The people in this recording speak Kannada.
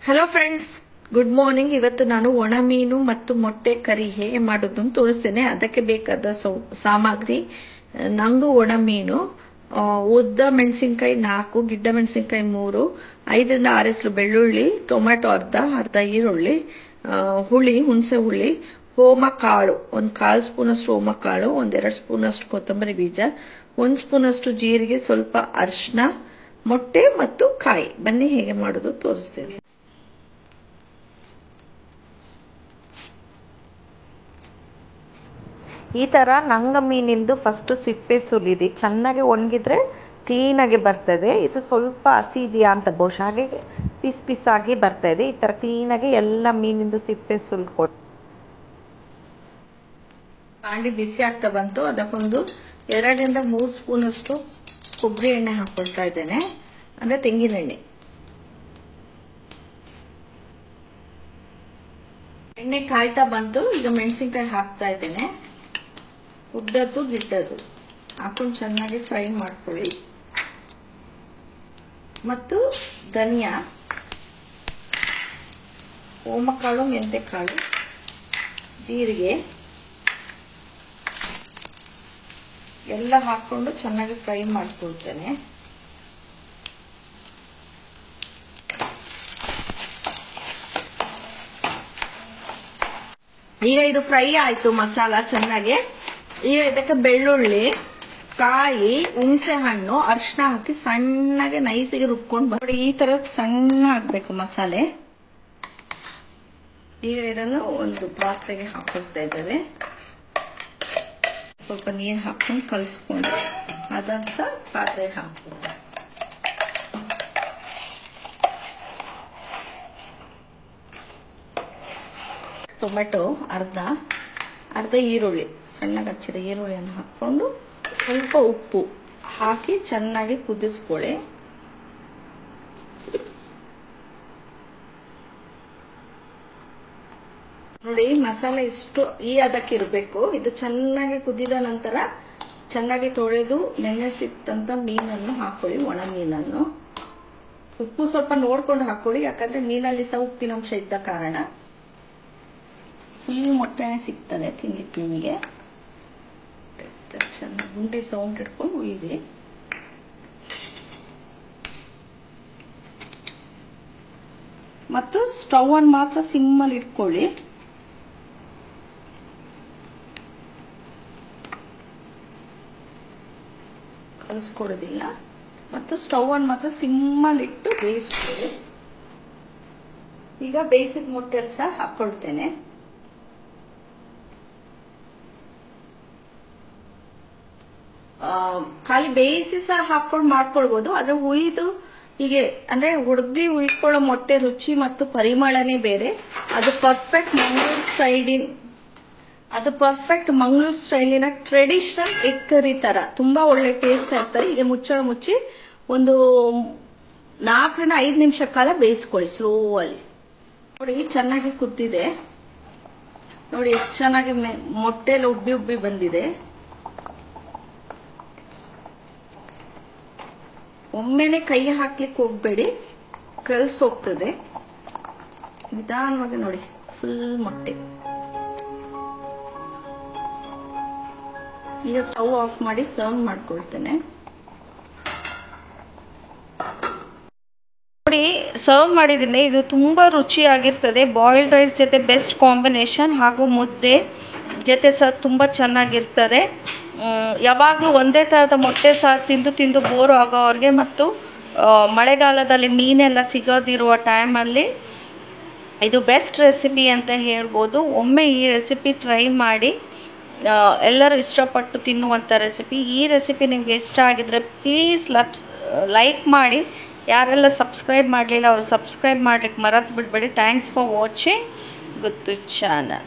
Hello friends, good morning. ಇವತ್ತು ನಾನು ಒಣ ಮೀನು ಮತ್ತು ಮೊಟ್ಟೆ ಕರಿ ಹೇಗೆ ಮಾಡೋದು ಅಂತ ತೋರಿಸ್ತೇನೆ. ಅದಕ್ಕೆ ಬೇಕಾದ ಸಾಮಗ್ರಿ: ನಂಗು ಒಣ ಮೀನು, ಉದ್ದ ಮೆಣಸಿನ್ಕಾಯಿ 4, ಗಿಡ್ಡ ಮೆಣಸಿನ್ಕಾಯಿ 3, 5ರಿಂದ 6 ಹೆಸರು ಬೆಳ್ಳುಳ್ಳಿ, ಟೊಮ್ಯಾಟೊ ಅರ್ಧ ಈರುಳ್ಳಿ, ಹುಣಸೆ ಹುಳಿ, ಓಮ ಕಾಳು 1/4 ಸ್ಪೂನ್ ಅಷ್ಟು ಓಮ ಕಾಳು, 1-2 ಸ್ಪೂನ್ ಅಷ್ಟು ಕೊತ್ತಂಬರಿ ಬೀಜ, 1 ಸ್ಪೂನ್ ಅಷ್ಟು ಜೀರಿಗೆ, ಸ್ವಲ್ಪ ಅರಿಶಿನ, ಮೊಟ್ಟೆ ಮತ್ತು ಕಾಯಿ. ಬನ್ನಿ ಹೇಗೆ ಮಾಡೋದು ತೋರಿಸ್ತೇನೆ. ಈ ಥರ ನಂಗ ಮೀನಿಂದು ಫಸ್ಟ್ ಸಿಪ್ಪೆ ಸುಲಿರಿ. ಚೆನ್ನಾಗಿ ಒಣಗಿದ್ರೆ ಕ್ಲೀನಾಗಿ ಬರ್ತದೆ. ಇದು ಸ್ವಲ್ಪ ಹಸಿ ಇದೆಯಾ ಅಂತ ಬಹುಶಃ ಹಾಗೆ ಪೀಸ್ ಆಗಿ ಬರ್ತಾ ಇದೆ. ಈ ಥರ ಕ್ಲೀನಾಗಿ ಎಲ್ಲ ಮೀನಿಂದು ಸಿಪ್ಪೆ ಸುಲ್ಕೊಡಿ. ಬಾಂಡಿ ಬಿಸಿ ಆಗ್ತಾ ಬಂತು. ಅದಕ್ಕೊಂದು 2ರಿಂದ 3 ಸ್ಪೂನ್ ಅಷ್ಟು ಕೊಬ್ಬರಿ ಎಣ್ಣೆ ಹಾಕೊಳ್ತಾ ಇದ್ದೇನೆ, ಅಂದ್ರೆ ತೆಂಗಿನ ಎಣ್ಣೆ. ಎಣ್ಣೆ ಕಾಯ್ತಾ ಬಂತು. ಈಗ ಮೆಣಸಿನ್ಕಾಯಿ ಹಾಕ್ತಾ ಇದ್ದೇನೆ. ಉದ್ದದ್ದು ಗಿಡ್ಡದ್ದು ಹಾಕೊಂಡು ಚೆನ್ನಾಗಿ ಫ್ರೈ ಮಾಡ್ಕೊಳ್ಳಿ. ಮತ್ತು ಧನಿಯಾ, ಓಮಕಾಳು, ಮೆಂತೆಕಾಳು, ಜೀರಿಗೆ ಎಲ್ಲ ಹಾಕೊಂಡು ಚೆನ್ನಾಗಿ ಫ್ರೈ ಮಾಡ್ಕೊಳ್ತೇನೆ. ಈಗ ಇದು ಫ್ರೈ ಆಯ್ತು ಮಸಾಲ ಚೆನ್ನಾಗಿ. ಈಗ ಇದಕ್ಕೆ ಬೆಳ್ಳುಳ್ಳಿ, ಕಾಯಿ, ಹುಣಸೆ ಹಣ್ಣು, ಅರಿಶಿನ ಹಾಕಿ ಸಣ್ಣಗೆ ನೈಸಿಗೆ ರುಬ್ಕೊಂಡು ನೋಡಿ. ಈ ತರ ಸಣ್ಣ ಹಾಕ್ಬೇಕು ಮಸಾಲೆ. ಈಗ ಇದನ್ನು ಒಂದು ಪಾತ್ರೆಗೆ ಹಾಕೊಳ್ತಾ ಇದ್ದೇವೆ. ಸ್ವಲ್ಪ ನೀರು ಹಾಕೊಂಡು ಕಲಿಸ್ಕೊಂಡು ಅದನ್ನ ಸಹ ಪಾತ್ರೆಗೆ ಹಾಕ್ಬೋದು. ಟೊಮೆಟೊ ಅರ್ಧ ಈರುಳ್ಳಿ, ಸಣ್ಣಗೆ ಹಚ್ಚಿದ ಈರುಳ್ಳಿಯನ್ನು ಹಾಕೊಂಡು ಸ್ವಲ್ಪ ಉಪ್ಪು ಹಾಕಿ ಚೆನ್ನಾಗಿ ಕುದಿಸ್ಕೊಳ್ಳಿ. ನೋಡಿ, ಮಸಾಲೆ ಇಷ್ಟು ಈ ಅದಕ್ಕಿರಬೇಕು. ಇದು ಚೆನ್ನಾಗಿ ಕುದಿದ ನಂತರ ಚೆನ್ನಾಗಿ ತೊಳೆದು ನೆನೆಸಿಟ್ಟಂತ ಮೀನನ್ನು ಹಾಕೊಳ್ಳಿ. ಒಣ ಮೀನನ್ನು ಉಪ್ಪು ಸ್ವಲ್ಪ ನೋಡ್ಕೊಂಡು ಹಾಕೊಳ್ಳಿ, ಯಾಕಂದ್ರೆ ಮೀನಲ್ಲಿ ಸಹ ಉಪ್ಪಿನಂಶ ಇದ್ದ ಕಾರಣ. ಫುಲ್ ಮೊಟ್ಟೆನೆ ಸಿಗ್ತದೆ ತಿನ್ಲಿಕ್ಕೆ ನಿಮಗೆ. ಚೆನ್ನಾಗಿ ಗುಂಡಿ ಸೌಂಡ್ ಇಟ್ಕೊಂಡು ಉಯ್ಯಿರಿ. ಮತ್ತು ಸ್ಟವ್ ಅನ್ನು ಮಾತ್ರ ಸಿಮ್ಮಲ್ಲಿ ಇಟ್ಕೊಳ್ಳಿ. ಕಲಿಸ್ಕೊಡೋದಿಲ್ಲ. ಮತ್ತು ಸ್ಟವ್ ಅನ್ನು ಮಾತ್ರ ಸಿಮ್ಮಲ್ಲಿ ಇಟ್ಟು ಬೇಯಿಸ್ಕೊಳ್ಳಿ. ಈಗ ಬೇಯಿಸಿದ ಮೊಟ್ಟೆ ಸಹ ಹಾಕೊಳ್ತೇನೆ. ಖಾಲಿ ಬೇಯಿಸಿ ಸಹ ಹಾಕೊಂಡು ಮಾಡ್ಕೊಳ್ಬಹುದು. ಆದ್ರೆ ಉಯ್ದು ಹೀಗೆ ಅಂದ್ರೆ ಉಯ್ಕೊಳ್ಳೋ ಮೊಟ್ಟೆ ರುಚಿ ಮತ್ತು ಪರಿಮಳನೇ ಬೇರೆ. ಅದು ಪರ್ಫೆಕ್ಟ್ ಮಂಗಳೂರು ಸ್ಟೈಲಿನ ಟ್ರೆಡಿಷನಲ್ ಎಗ್ ಕರಿ ತರ ತುಂಬಾ ಒಳ್ಳೆ ಟೇಸ್ಟ್ ಇರ್ತದೆ. ಈಗ ಮುಚ್ಚಳ ಮುಚ್ಚಿ ಒಂದು 4ರಿಂದ 5 ನಿಮಿಷ ಕಾಲ ಬೇಯಿಸ್ಕೊಳ್ಳಿ ಸ್ಲೋ ಅಲ್ಲಿ. ನೋಡಿ, ಚೆನ್ನಾಗಿ ಕುದ್ದಿದೆ. ನೋಡಿ ಎಷ್ಟು ಚೆನ್ನಾಗಿ ಮೊಟ್ಟೆಲ್ಲ ಉಬ್ಬಿ ಬಂದಿದೆ. ಒಮ್ಮೆನೆ ಕೈ ಹಾಕ್ಲಿಕ್ಕೆ ಹೋಗ್ಬೇಡಿ, ಕಲ್ಸ್ ಹೋಗ್ತದೆ. ನಿಧಾನವಾಗಿ ನೋಡಿ, ಫುಲ್ ಮೊಟ್ಟೆ. ಈಗ ಸ್ಟವ್ ಆಫ್ ಮಾಡಿ ಸರ್ವ್ ಮಾಡ್ಕೊಳ್ತೇನೆ. ನೋಡಿ, ಸರ್ವ್ ಮಾಡಿದ್ದೀನಿ. ಇದು ತುಂಬಾ ರುಚಿಯಾಗಿರ್ತದೆ. ಬಾಯ್ಲ್ಡ್ ರೈಸ್ ಜೊತೆ ಬೆಸ್ಟ್ ಕಾಂಬಿನೇಷನ್, ಹಾಗೂ ಮುದ್ದೆ ಜೊತೆ ಸಹ ತುಂಬಾ ಚೆನ್ನಾಗಿರ್ತದೆ. ಯಾವಾಗಲೂ ಒಂದೇ ತರದ ಮೊಟ್ಟೆ ಸಹ ತಿಂದು ಬೋರ್ ಆಗೋವ್ರಿಗೆ ಮತ್ತು ಮಳೆಗಾಲದಲ್ಲಿ ಮೀನೆಲ್ಲ ಸಿಗೋದಿರುವ ಟೈಮಲ್ಲಿ ಇದು ಬೆಸ್ಟ್ ರೆಸಿಪಿ ಅಂತ ಹೇಳ್ಬೋದು. ಒಮ್ಮೆ ಈ ರೆಸಿಪಿ ಟ್ರೈ ಮಾಡಿ. ಎಲ್ಲರೂ ಇಷ್ಟಪಟ್ಟು ತಿನ್ನುವಂಥ ರೆಸಿಪಿ. ಈ ರೆಸಿಪಿ ನಿಮಗೆ ಇಷ್ಟ ಆಗಿದ್ರೆ ಪ್ಲೀಸ್ ಲೈಕ್ ಮಾಡಿ. ಯಾರೆಲ್ಲ ಸಬ್ಸ್ಕ್ರೈಬ್ ಮಾಡಲಿಲ್ಲ ಅವರು ಸಬ್ಸ್ಕ್ರೈಬ್ ಮಾಡ್ಲಿಕ್ಕೆ ಮರೆತು ಬಿಡಬೇಡಿ. Thanks for watching Guttu channel.